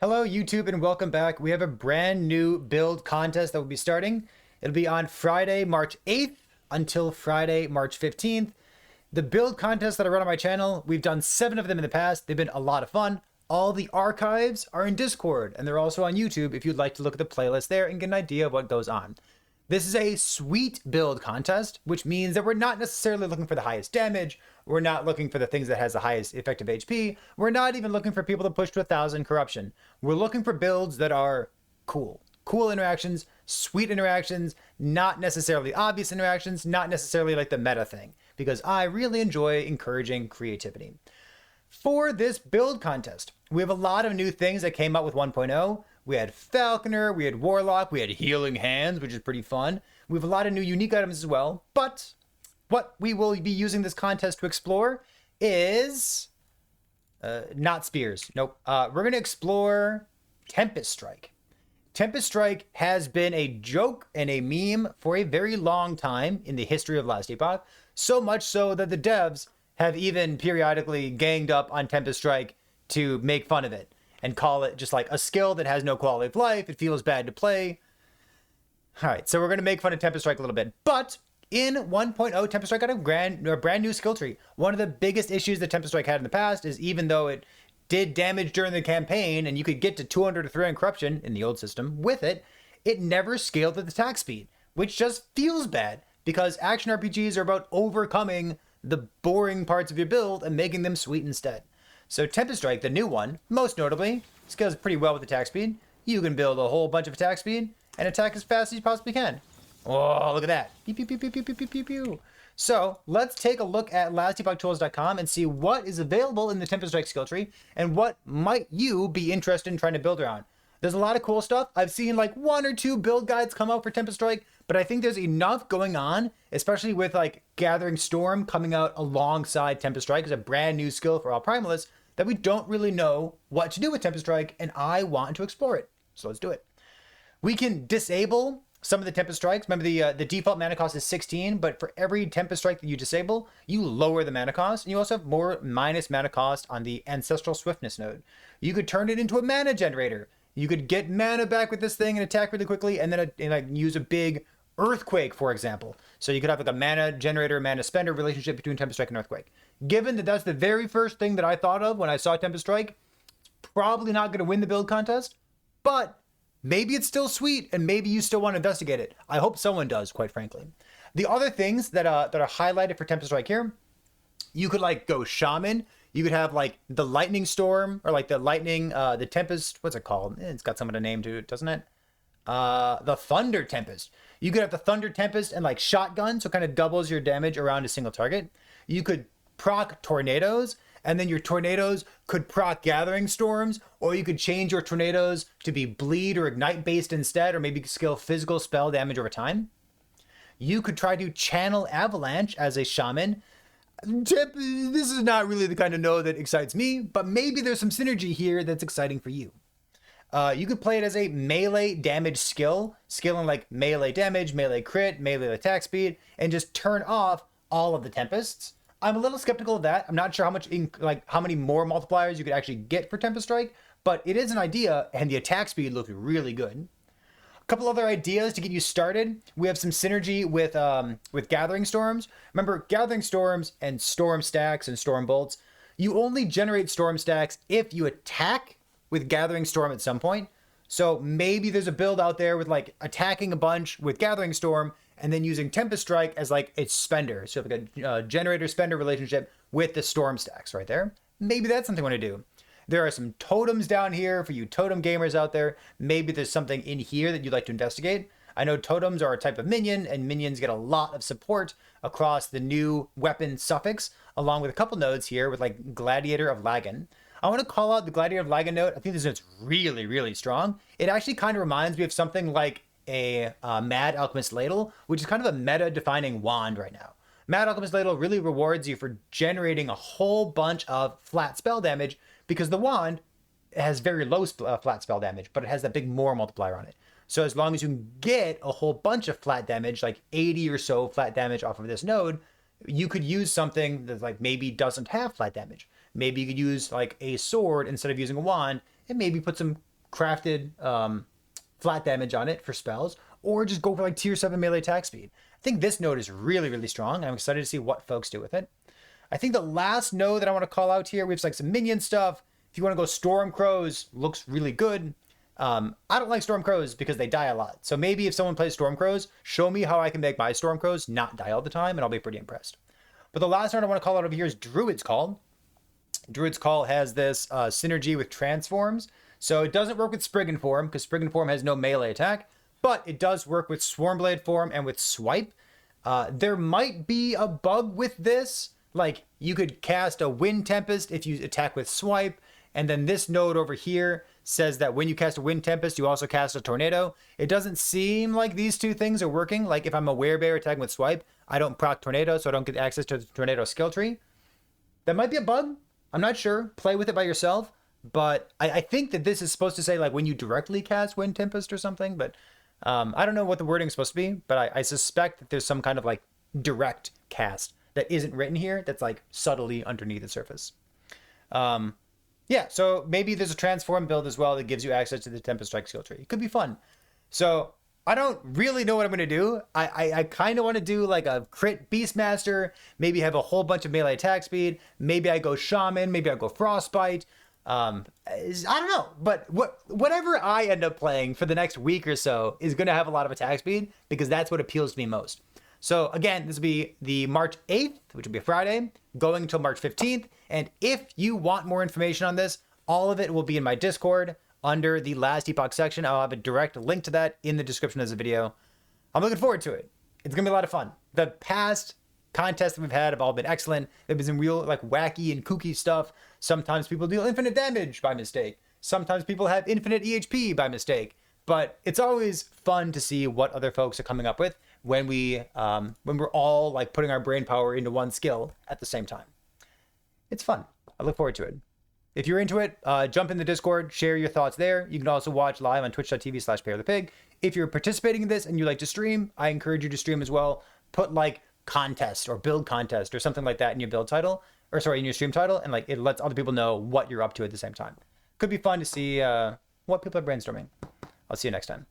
Hello, YouTube, and welcome back. We have a brand new build contest that will be starting. It'll be on Friday, March 8th until Friday, March 15th. The build contests that I run on my channel, we've done 7 of them in the past. They've been a lot of fun. All the archives are in Discord, and they're also on YouTube if you'd like to look at the playlist there and get an idea of what goes on. This is a sweet build contest, which means that we're not necessarily looking for the highest damage. We're not looking for the things that has the highest effective HP. We're not even looking for people to push to 1,000 corruption. We're looking for builds that are cool. Cool interactions, sweet interactions, not necessarily obvious interactions, not necessarily like the meta thing, because I really enjoy encouraging creativity. For this build contest, we have a lot of new things that came out with 1.0. We had Falconer, we had Warlock, we had Healing Hands, which is pretty fun. We have a lot of new unique items as well, but what we will be using this contest to explore is not spears. Nope. We're going to explore Tempest Strike. Tempest Strike has been a joke and a meme for a very long time in the history of Last Epoch, so much so that the devs have even periodically ganged up on Tempest Strike to make fun of it and call it just like a skill that has no quality of life. It feels bad to play. All right, so we're going to make fun of Tempest Strike a little bit. But in 1.0, Tempest Strike got a brand new skill tree. One of the biggest issues that Tempest Strike had in the past is even though it did damage during the campaign and you could get to 200 or 300 corruption in the old system with it, it never scaled with attack speed, which just feels bad because action RPGs are about overcoming the boring parts of your build and making them sweet instead. So Tempest Strike, the new one, most notably, scales pretty well with attack speed. You can build a whole bunch of attack speed and attack as fast as you possibly can. Oh, look at that. Pew, pew, pew, pew, pew, pew, pew, pew. So let's take a look at lastepochtools.com and see what is available in the Tempest Strike skill tree and what might you be interested in trying to build around. There's a lot of cool stuff. I've seen like 1 or 2 build guides come out for Tempest Strike, but I think there's enough going on, especially with like Gathering Storm coming out alongside Tempest Strike as a brand new skill for all primalists, that we don't really know what to do with Tempest Strike, and I want to explore it. So let's do it. We can disable some of the Tempest Strikes. Remember, the default mana cost is 16, but for every Tempest Strike that you disable, you lower the mana cost, and you also have more minus mana cost on the Ancestral Swiftness node. You could turn it into a mana generator. You could get mana back with this thing and attack really quickly, and then use a big Earthquake, for example. So you could have like a mana generator, mana spender relationship between Tempest Strike and Earthquake. Given that that's the very first thing that I thought of when I saw Tempest Strike, it's probably not going to win the build contest, but maybe it's still sweet and maybe you still want to investigate it. I hope someone does, quite frankly. The other things that are highlighted for Tempest Strike here, you could like go Shaman. You could have like the Lightning Storm or like the Lightning, the Tempest, what's it called? It's got some of the name to it, doesn't it? The Thunder Tempest. You could have the Thunder Tempest and like Shotgun, so it kind of doubles your damage around a single target. You could proc Tornadoes, and then your Tornadoes could proc Gathering Storms, or you could change your Tornadoes to be Bleed or Ignite based instead, or maybe scale physical spell damage over time. You could try to channel Avalanche as a Shaman. This is not really the kind of node that excites me, but maybe there's some synergy here that's exciting for you. You could play it as a melee damage skill, scaling like melee damage, melee crit, melee attack speed, and just turn off all of the Tempests. I'm a little skeptical of that. I'm not sure how many more multipliers you could actually get for Tempest Strike, but it is an idea, and the attack speed looks really good. A couple other ideas to get you started. We have some synergy with Gathering Storms. Remember, Gathering Storms and Storm Stacks and Storm Bolts, you only generate Storm Stacks if you attack with Gathering Storm at some point. So maybe there's a build out there with like attacking a bunch with Gathering Storm and then using Tempest Strike as like a spender. So like a generator-spender relationship with the Storm Stacks right there. Maybe that's something I want to do. There are some totems down here for you totem gamers out there. Maybe there's something in here that you'd like to investigate. I know totems are a type of minion, and minions get a lot of support across the new weapon suffix, along with a couple nodes here with like Gladiator of Lagan. I want to call out the Gladiator of Lagan node. I think this node's really, really strong. It actually kind of reminds me of something like a Mad Alchemist Ladle, which is kind of a meta-defining wand right now. Mad Alchemist Ladle really rewards you for generating a whole bunch of flat spell damage because the wand has very low flat spell damage, but it has that big more multiplier on it. So as long as you can get a whole bunch of flat damage, like 80 or so flat damage off of this node, you could use something that like maybe doesn't have flat damage. Maybe you could use like a sword instead of using a wand and maybe put some crafted flat damage on it for spells, or just go for like tier 7 melee attack speed. I think this node is really, really strong. I'm excited to see what folks do with it. I think the last node that I want to call out here, we have like some minion stuff. If you want to go Storm Crows, looks really good. I don't like Storm Crows because they die a lot. So maybe if someone plays Storm Crows, show me how I can make my Storm Crows not die all the time, and I'll be pretty impressed. But the last node I want to call out over here is Druid's Call. Druid's Call has this synergy with Transforms. So it doesn't work with Spriggan Form because Spriggan Form has no melee attack, but it does work with Swarmblade Form and with Swipe. There might be a bug with this. Like, you could cast a Wind Tempest if you attack with Swipe, and then this node over here says that when you cast a Wind Tempest, you also cast a Tornado. It doesn't seem like these two things are working. Like, if I'm a Werebear attacking with Swipe, I don't proc Tornado, so I don't get access to the Tornado skill tree. That might be a bug. I'm not sure. Play with it by yourself. But I think that this is supposed to say, like, when you directly cast Wind Tempest or something, but I don't know what the wording is supposed to be, but I suspect that there's some kind of, like, direct cast that isn't written here that's, like, subtly underneath the surface. Yeah, so maybe there's a transform build as well that gives you access to the Tempest Strike skill tree. It could be fun. So I don't really know what I'm going to do. I kind of want to do like a crit Beastmaster, maybe have a whole bunch of melee attack speed. Maybe I go Shaman, maybe I go Frostbite. I don't know, but whatever I end up playing for the next week or so is going to have a lot of attack speed because that's what appeals to me most. So again, this will be the March 8th, which will be a Friday, going until March 15th. And if you want more information on this, all of it will be in my Discord under the last Epoch section. I'll have a direct link to that in the description of this video. I'm looking forward to it. It's going to be a lot of fun. The past contests that we've had have all been excellent. They've been some real like wacky and kooky stuff. Sometimes people deal infinite damage by mistake. Sometimes people have infinite EHP by mistake. But it's always fun to see what other folks are coming up with when we're all like putting our brain power into one skill at the same time. It's fun. I look forward to it. If you're into it, jump in the Discord, share your thoughts there. You can also watch live on twitch.tv/PayOfThePig. If you're participating in this and you like to stream, I encourage you to stream as well. Put like contest or build contest or something like that in your build title, or sorry, in your stream title, and like it lets other people know what you're up to at the same time. Could be fun to see what people are brainstorming. I'll see you next time.